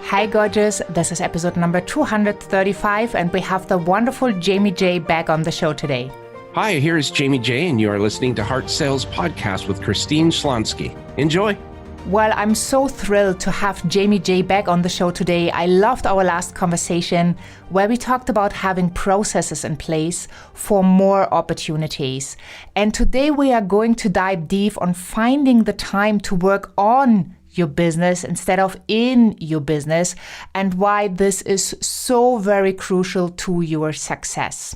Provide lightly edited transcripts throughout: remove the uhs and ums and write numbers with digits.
Hi, gorgeous. This is episode number 235, and we have the wonderful Jaime Jay back on the show today. Hi, here is Jaime Jay, and you are listening to Heart Sales Podcast with Christine Schlonski. Enjoy. Well, I'm so thrilled to have Jaime Jay back on the show today. I loved our last conversation where we talked about having processes in place for more opportunities. And today we are going to dive deep on finding the time to work on your business instead of in your business, and why this is so very crucial to your success.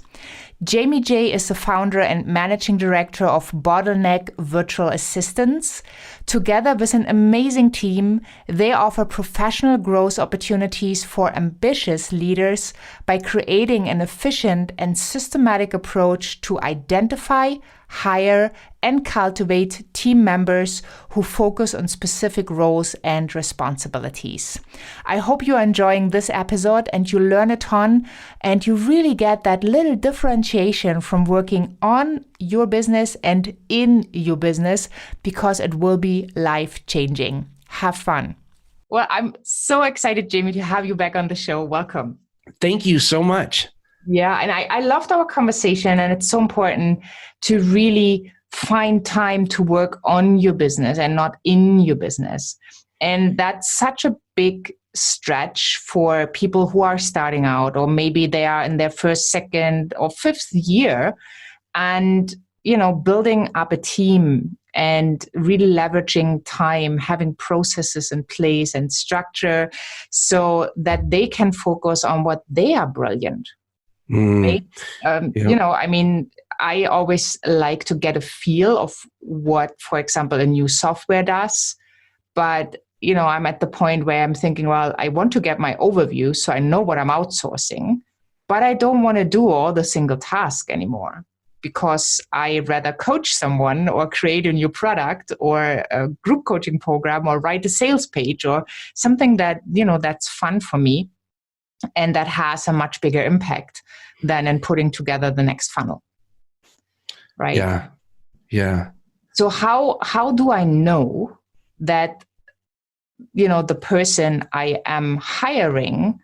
Jaime Jay is the founder and managing director of Bottleneck Virtual Assistants. Together with an amazing team, they offer professional growth opportunities for ambitious leaders by creating an efficient and systematic approach to identify, hire, and cultivate team members who focus on specific roles and responsibilities. I hope you are enjoying this episode and you learn a ton and you really get that little differentiation from working on your business and in your business, because it will be life-changing. Have fun. Well, I'm so excited, Jaime, to have you back on the show. Welcome. Thank you so much. Yeah, and I loved our conversation, and it's so important to really find time to work on your business and not in your business. And that's such a big stretch for people who are starting out, or maybe they are in their first, second, or fifth year, and building up a team and really leveraging time, having processes in place and structure so that they can focus on what they are brilliant. Right? I always like to get a feel of what, for example, a new software does. But, I'm at the point where I'm thinking, well, I want to get my overview so I know what I'm outsourcing, but I don't want to do all the single task anymore, because I rather coach someone or create a new product or a group coaching program or write a sales page or something that, that's fun for me and that has a much bigger impact than in putting together the next funnel. Right? Yeah. So how do I know that, the person I am hiring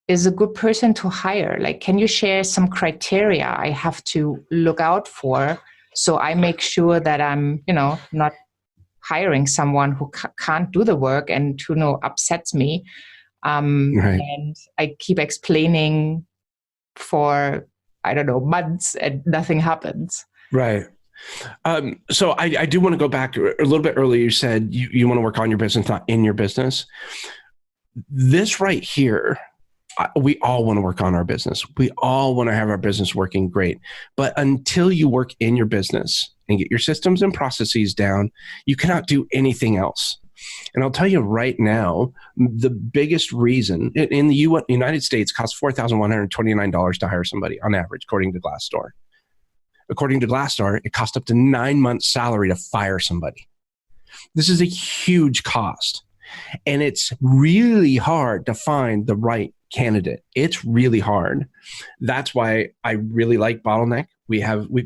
is a good person to hire? Like, can you share some criteria I have to look out for so I make sure that I'm, not hiring someone who can't do the work and who upsets me. Right. And I keep explaining for, months and nothing happens. Right. So I do want to go back a little bit earlier. You said you want to work on your business, not in your business. This right here, we all want to work on our business. We all want to have our business working great. But until you work in your business and get your systems and processes down, you cannot do anything else. And I'll tell you right now, the biggest reason in the United States costs $4,129 to hire somebody on average, according to Glassdoor. According to Glassdoor, it costs up to 9 months' salary to fire somebody. This is a huge cost. And it's really hard to find the right candidate. It's really hard. That's why I really like Bottleneck.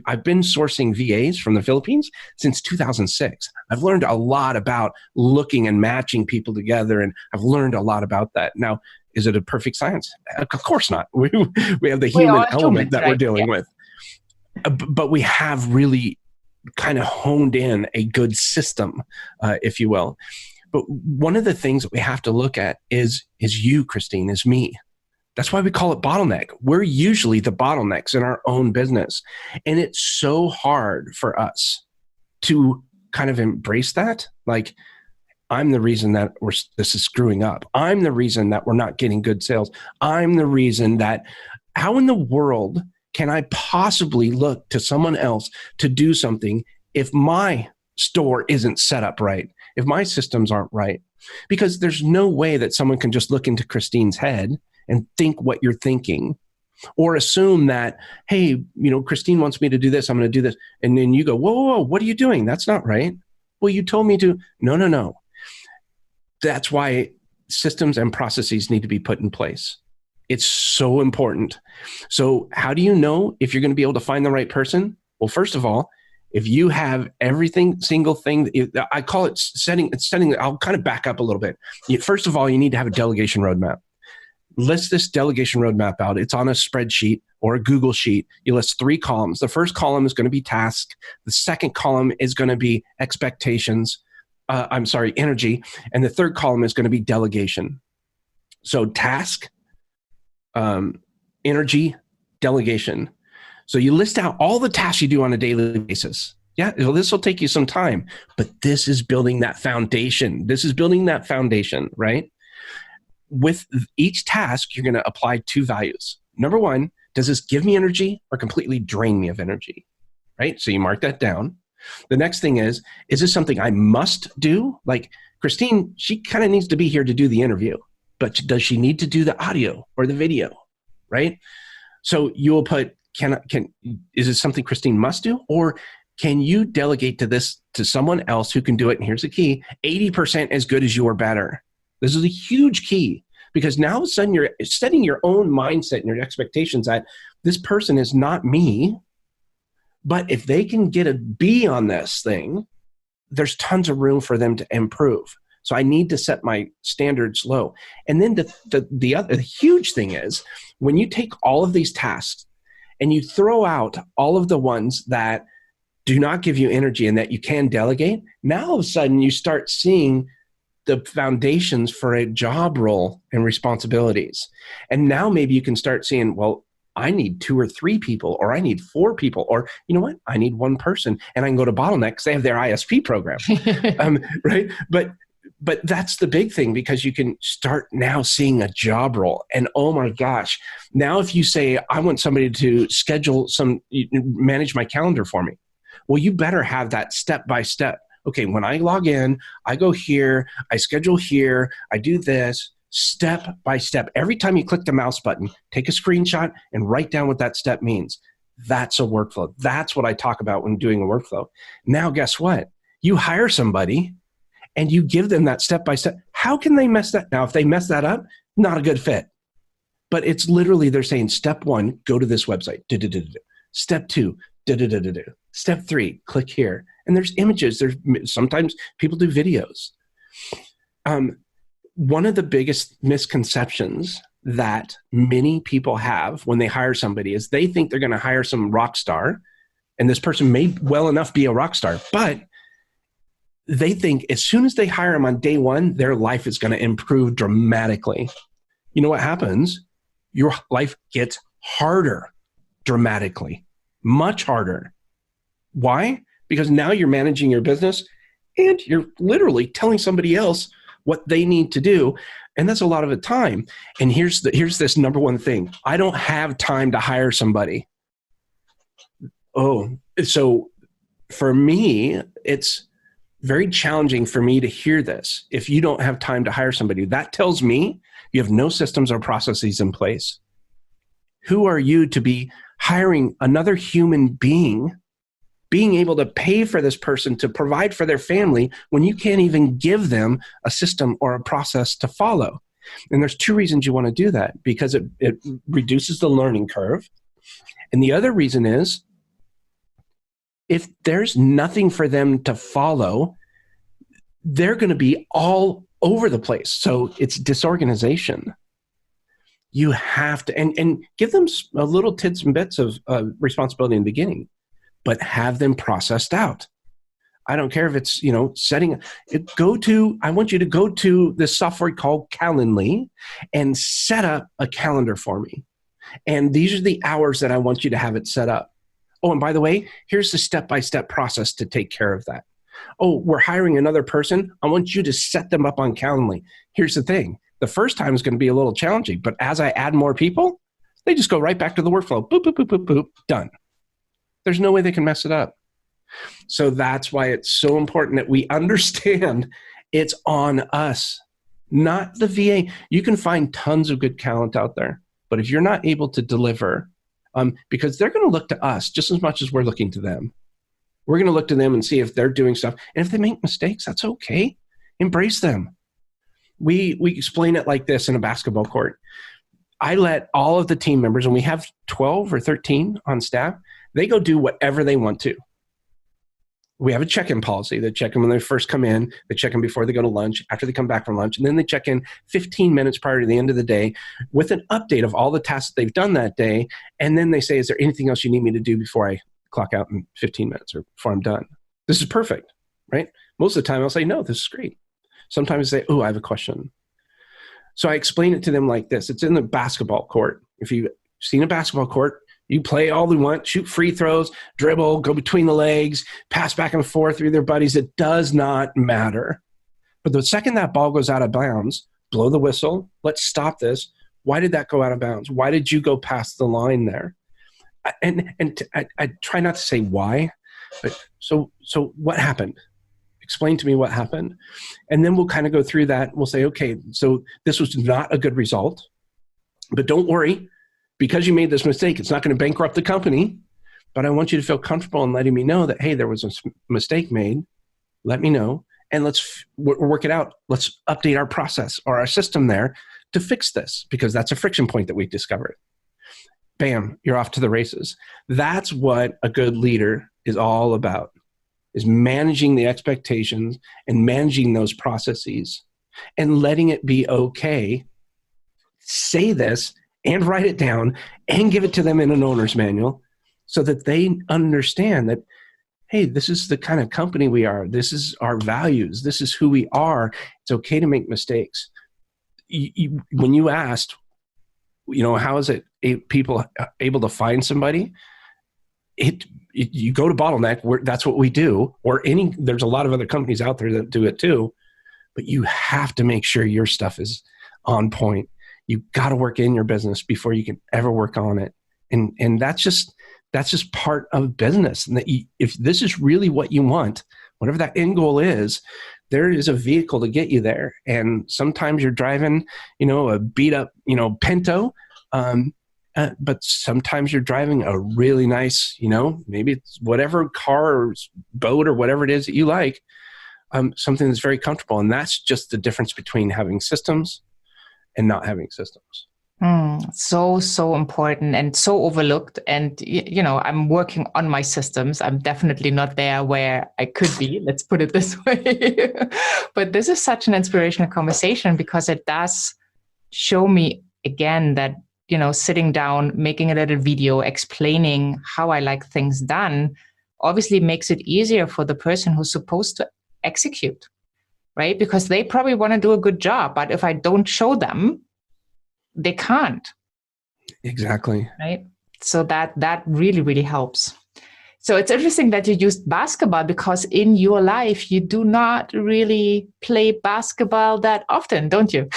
I've been sourcing VAs from the Philippines since 2006. I've learned a lot about looking and matching people together, and I've learned a lot about that. Now, is it a perfect science? Of course not. We have the human element that we're dealing with. But we have really kind of honed in a good system, if you will. But one of the things that we have to look at is you, Christine, is me. That's why we call it bottleneck. We're usually the bottlenecks in our own business. And it's so hard for us to kind of embrace that. Like, I'm the reason that this is screwing up. I'm the reason that we're not getting good sales. I'm the reason that, how in the world can I possibly look to someone else to do something if my store isn't set up right, if my systems aren't right? Because there's no way that someone can just look into Christine's head and think what you're thinking, or assume that, hey, Christine wants me to do this, I'm going to do this. And then you go, whoa, what are you doing? That's not right. Well, you told me to. No. That's why systems and processes need to be put in place. It's so important. So how do you know if you're going to be able to find the right person? Well, first of all, If you have everything, single thing, I call it setting, I'll kind of back up a little bit. First of all, you need to have a delegation roadmap. List this delegation roadmap out. It's on a spreadsheet or a Google sheet. You list 3 columns. The first column is going to be task. The second column is going to be energy. And the third column is going to be delegation. So task, energy, delegation. So you list out all the tasks you do on a daily basis. Yeah, well, this will take you some time, but this is building that foundation. Right? With each task, you're going to apply 2 values. Number 1, does this give me energy or completely drain me of energy? Right? So you mark that down. The next thing is this something I must do? Like Christine, she kind of needs to be here to do the interview, but does she need to do the audio or the video? Right? So you will put, is it something Christine must do? Or can you delegate to someone else who can do it? And here's the key, 80% as good as you or better. This is a huge key, because now all of a sudden you're setting your own mindset and your expectations that this person is not me, but if they can get a B on this thing, there's tons of room for them to improve. So I need to set my standards low. And then the other huge thing is when you take all of these tasks and you throw out all of the ones that do not give you energy and that you can delegate, now all of a sudden you start seeing the foundations for a job role and responsibilities. And now maybe you can start seeing, well, I need 2 or 3 people, or I need 4 people, or you know what? I need 1 person. And I can go to Bottleneck because they have their ISP program, right? But that's the big thing, because you can start now seeing a job role. And oh my gosh, now if you say, I want somebody to manage my calendar for me, well, you better have that step by step. Okay, when I log in, I go here, I schedule here, I do this, step by step. Every time you click the mouse button, take a screenshot and write down what that step means. That's a workflow. That's what I talk about when doing a workflow. Now, guess what? You hire somebody and you give them that step by step. How can they mess that? Now, if they mess that up, not a good fit. But it's literally, they're saying, step 1, go to this website. Step 2, Step 3, click here. And there's images. There's sometimes people do videos. One of the biggest misconceptions that many people have when they hire somebody is they think they're going to hire some rock star, and this person may well enough be a rock star, but they think as soon as they hire them on day 1, their life is going to improve dramatically. You know what happens? Your life gets harder dramatically, much harder. Why? Because now you're managing your business and you're literally telling somebody else what they need to do. And that's a lot of the time. And here's this number 1 thing. I don't have time to hire somebody. Oh, so for me, it's very challenging for me to hear this. If you don't have time to hire somebody, that tells me you have no systems or processes in place. Who are you to be hiring another human being, being able to pay for this person to provide for their family when you can't even give them a system or a process to follow? And there's 2 reasons you want to do that, because it reduces the learning curve. And the other reason is, if there's nothing for them to follow, they're going to be all over the place. So it's disorganization. You have to, and give them a little tits and bits of responsibility in the beginning, but have them processed out. I don't care if it's, setting it, I want you to go to this software called Calendly and set up a calendar for me. And these are the hours that I want you to have it set up. Oh, and by the way, here's the step-by-step process to take care of that. Oh, we're hiring another person. I want you to set them up on Calendly. Here's the thing. The first time is going to be a little challenging, but as I add more people, they just go right back to the workflow. Boop, boop, boop, boop, boop, done. There's no way they can mess it up. So that's why it's so important that we understand it's on us, not the VA. You can find tons of good talent out there, but if you're not able to deliver, because they're going to look to us just as much as we're looking to them. We're going to look to them and see if they're doing stuff. And if they make mistakes, that's okay. Embrace them. We explain it like this in a basketball court. I let all of the team members, and we have 12 or 13 on staff, they go do whatever they want to. we have a check-in policy. They check in when they first come in, they check in before they go to lunch, after they come back from lunch, and then they check in 15 minutes prior to the end of the day with an update of all the tasks that they've done that day. And then they say, is there anything else you need me to do before I clock out in 15 minutes or before I'm done? This is perfect, right? Most of the time I'll say, no, this is great. Sometimes they say, oh, I have a question. So I explain it to them like this. It's in the basketball court. If you've seen a basketball court, you play all you want, shoot free throws, dribble, go between the legs, pass back and forth with their buddies. It does not matter. But the second that ball goes out of bounds, blow the whistle. Let's stop this. Why did that go out of bounds? Why did you go past the line there? I try not to say why, but so what happened? Explain to me what happened. And then we'll kind of go through that. We'll say, okay, so this was not a good result, but don't worry. Because you made this mistake, it's not going to bankrupt the company, but I want you to feel comfortable in letting me know that, hey, there was a mistake made. Let me know, and let's work it out. Let's update our process or our system there to fix this, because that's a friction point that we discovered. Bam, you're off to the races. That's what a good leader is all about, is managing the expectations and managing those processes and letting it be okay. Say this and write it down and give it to them in an owner's manual so that they understand that, hey, this is the kind of company we are. This is our values. This is who we are. It's okay to make mistakes. When you asked, how is it people able to find somebody? You go to Bottleneck, that's what we do, there's a lot of other companies out there that do it too, but you have to make sure your stuff is on point. You got to work in your business before you can ever work on it. And that's just part of business. And if this is really what you want, whatever that end goal is, there is a vehicle to get you there. And sometimes you're driving, a beat up, Pinto. But sometimes you're driving a really nice, maybe it's whatever car or boat or whatever it is that you like, something that's very comfortable. And that's just the difference between having systems and not having systems. So important and so overlooked. And, I'm working on my systems. I'm definitely not there where I could be. Let's put it this way. But this is such an inspirational conversation because it does show me again that, sitting down, making a little video, explaining how I like things done, obviously makes it easier for the person who's supposed to execute. Right? Because they probably want to do a good job, but if I don't show them, they can't. Exactly. Right? So that really, really helps. So it's interesting that you used basketball because in your life, you do not really play basketball that often, don't you?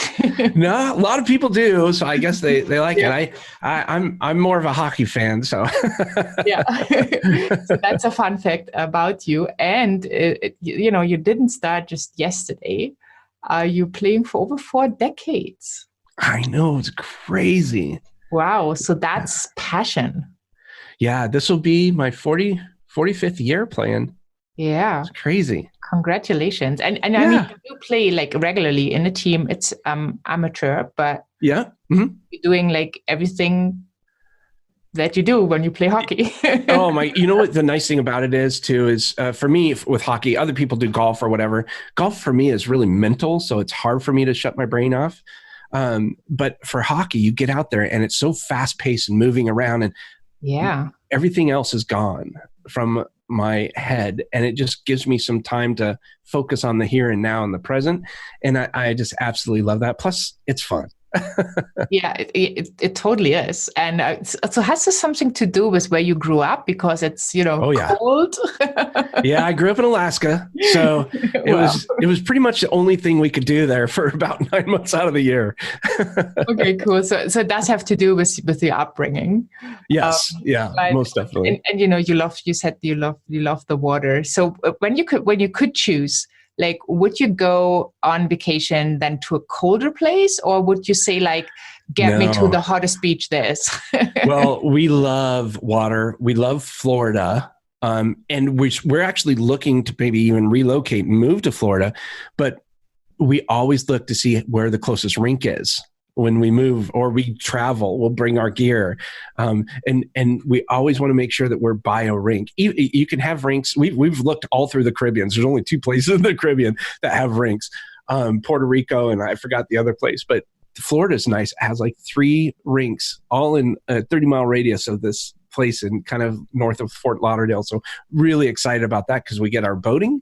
No, a lot of people do. So I guess they like it. I'm more of a hockey fan. So yeah, so that's a fun fact about you. And you didn't start just yesterday. You're playing for over 4 decades. I know, it's crazy. Wow. So that's passion. Yeah, this will be my 45th year playing. Yeah. It's crazy. Congratulations. And I mean, you play like regularly in a team. It's amateur, but yeah, mm-hmm. You're doing like everything that you do when you play hockey. Oh my, you know what the nice thing about it is too, is for me with hockey, other people do golf or whatever. Golf for me is really mental. So it's hard for me to shut my brain off. But for hockey, you get out there and it's so fast paced and moving around and everything else is gone from my head. And it just gives me some time to focus on the here and now and the present. And I just absolutely love that. Plus it's fun. Yeah, it totally is. And so has this something to do with where you grew up? Because it's, cold. Yeah, I grew up in Alaska. So it was pretty much the only thing we could do there for about 9 months out of the year. Okay, cool. So it does have to do with your upbringing. Yes. Most definitely. And you said you love the water. So when you could choose, like, would you go on vacation then to a colder place, or would you say like, get me to the hottest beach there is? Well, we love water. We love Florida. And we're actually looking to maybe even relocate and move to Florida, but we always look to see where the closest rink is when we move or we travel. We'll bring our gear, and we always want to make sure that we're by a rink. You can have rinks. We've looked all through the Caribbean. There's only 2 places in the Caribbean that have rinks, Puerto Rico, and I forgot the other place, but Florida's nice. It has like 3 rinks all in a 30-mile radius of this place and kind of north of Fort Lauderdale. So really excited about that because we get our boating,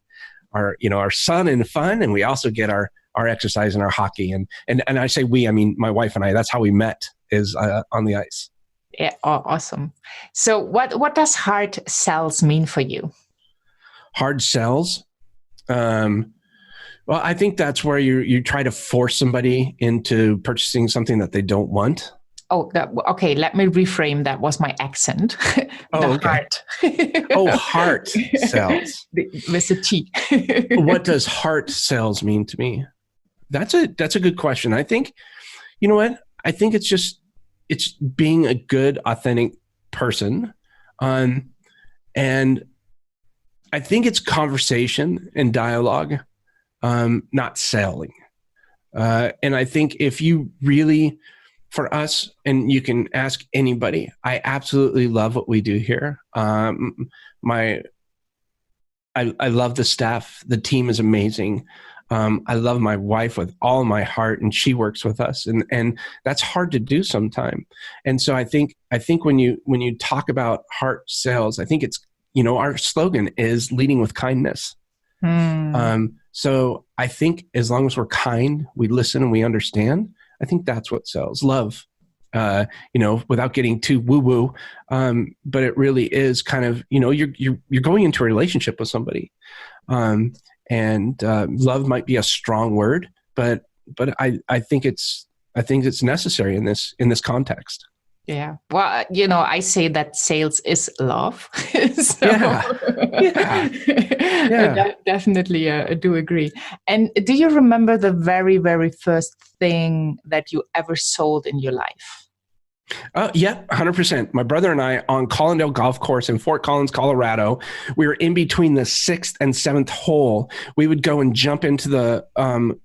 our sun and fun, and we also get our exercise and our hockey. And I say we, I mean my wife and I. That's how we met, is on the ice. Yeah, awesome. So what does hard sells mean for you? Hard sells. Well, I think that's where you try to force somebody into purchasing something that they don't want. Oh, okay. Let me reframe. That was my accent. Heart. Heart sells. With a T. What does heart sells mean to me? That's a good question. I think, you know what? I think it's being a good, authentic person. And I think it's conversation and dialogue. Not selling. And I think if you really, for us, and you can ask anybody, I absolutely love what we do here. I love the staff. The team is amazing. I love my wife with all my heart, and she works with us, and that's hard to do sometime. And so I think when you talk about heart sales, I think it's, our slogan is leading with kindness. So I think as long as we're kind, we listen and we understand, I think that's what sells. Love, without getting too woo-woo. But it really is kind of, you're going into a relationship with somebody. And love might be a strong word, but I think it's necessary in this context. Yeah. Well, I say that sales is love. So, yeah. I definitely do agree. And do you remember the very, very first thing that you ever sold in your life? Yeah, 100%. My brother and I on Collindale Golf Course in Fort Collins, Colorado, we were in between the 6th and 7th hole. We would go and jump into the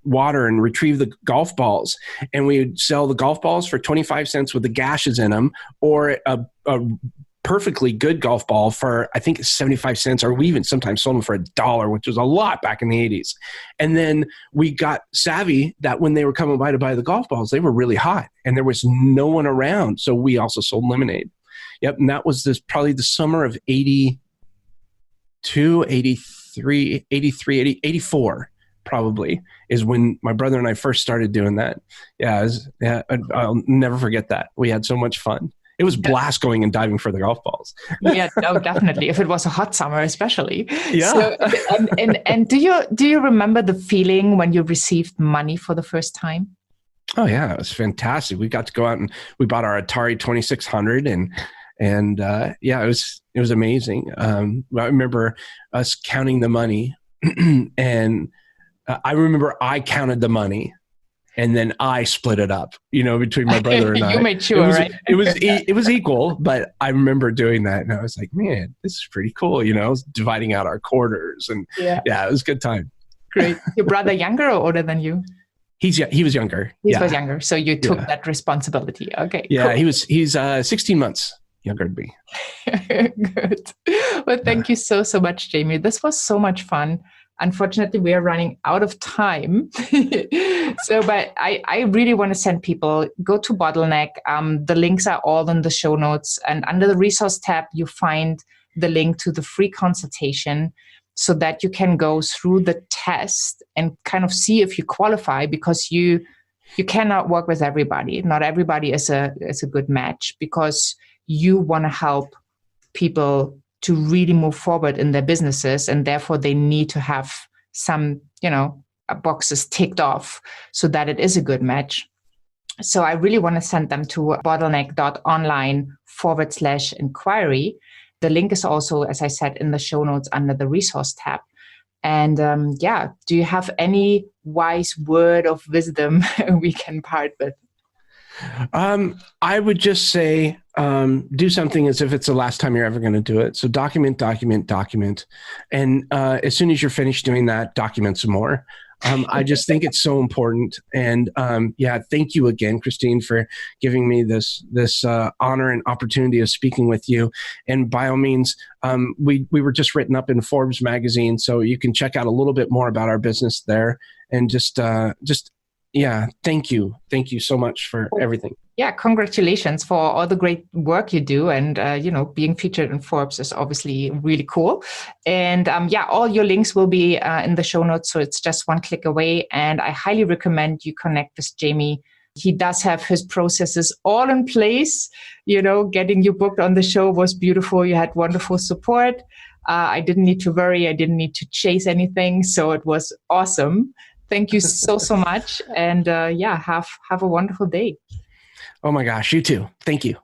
water and retrieve the golf balls. And we would sell the golf balls for 25 cents with the gashes in them, or a perfectly good golf ball for, I think, 75 cents, or we even sometimes sold them for $1, which was a lot back in the 80s. And then we got savvy that when they were coming by to buy the golf balls, they were really hot and there was no one around. So we also sold lemonade. Yep. And that was probably the summer of 82, 83, 84 probably is when my brother and I first started doing that. Yeah. I'll never forget that. We had so much fun. It was blast going and diving for the golf balls. Yeah, no, definitely. If it was a hot summer, especially. Yeah. So, and do you remember the feeling when you received money for the first time? Oh yeah, it was fantastic. We got to go out and we bought our Atari 2600 and yeah, it was amazing. I remember us counting the money, and I remember I counted the money. And then I split it up, between my brother and I. You made sure, right? It was equal, but I remember doing that, and I was like, "Man, this is pretty cool." Dividing out our quarters, and yeah, it was a good time. Great. Your brother younger or older than you? He was younger. He was younger, so you took that responsibility. Okay. Yeah, cool. He's 16 months younger than me. Good. Well, thank you so much, Jaime. This was so much fun. Unfortunately, we are running out of time. But I really want to send people, go to Bottleneck. The links are all in the show notes. And under the resource tab, you find the link to the free consultation so that you can go through the test and kind of see if you qualify, because you cannot work with everybody. Not everybody is a good match, because you want to help people to really move forward in their businesses, and therefore they need to have some, boxes ticked off so that it is a good match. So I really want to send them to bottleneck.online/inquiry. The link is also, as I said, in the show notes under the resource tab. And do you have any wise word of wisdom we can part with? I would just say, do something as if it's the last time you're ever going to do it. So document. And as soon as you're finished doing that, document some more. I just think it's so important. And thank you again, Christine, for giving me this honor and opportunity of speaking with you. And by all means, we were just written up in Forbes magazine, so you can check out a little bit more about our business there. And thank you. Thank you so much for everything. Yeah, congratulations for all the great work you do. And, being featured in Forbes is obviously really cool. And all your links will be in the show notes. So it's just one click away. And I highly recommend you connect with Jaime. He does have his processes all in place. Getting you booked on the show was beautiful. You had wonderful support. I didn't need to worry. I didn't need to chase anything. So it was awesome. Thank you so much. And have a wonderful day. Oh my gosh, you too. Thank you.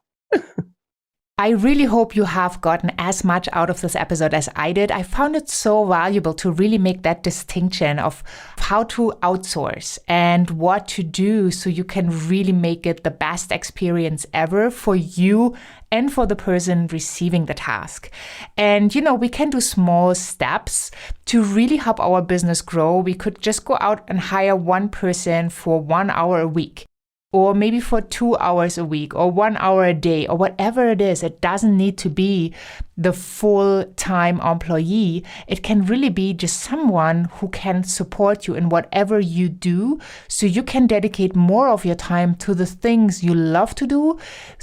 I really hope you have gotten as much out of this episode as I did. I found it so valuable to really make that distinction of how to outsource and what to do so you can really make it the best experience ever for you and for the person receiving the task. And, we can do small steps to really help our business grow. We could just go out and hire one person for 1 hour a week, or maybe for 2 hours a week, or 1 hour a day, or whatever it is. It doesn't need to be the full-time employee. It can really be just someone who can support you in whatever you do, so you can dedicate more of your time to the things you love to do,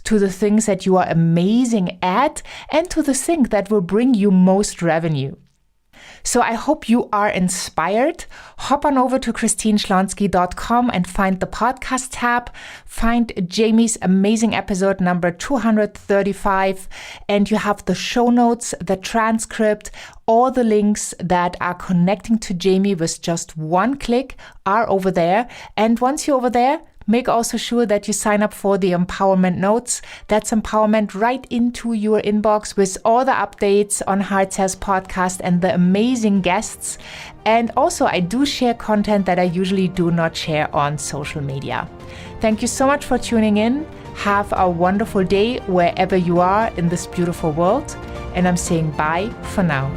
to the things that you are amazing at, and to the things that will bring you most revenue. So I hope you are inspired. Hop on over to christineschlonski.com and find the podcast tab. Find Jaime's amazing episode number 235. And you have the show notes, the transcript, all the links that are connecting to Jaime with just one click are over there. And once you're over there, make also sure that you sign up for the empowerment notes. That's empowerment right into your inbox with all the updates on Hard Sales Podcast and the amazing guests. And also, I do share content that I usually do not share on social media. Thank you so much for tuning in. Have a wonderful day wherever you are in this beautiful world. And I'm saying bye for now.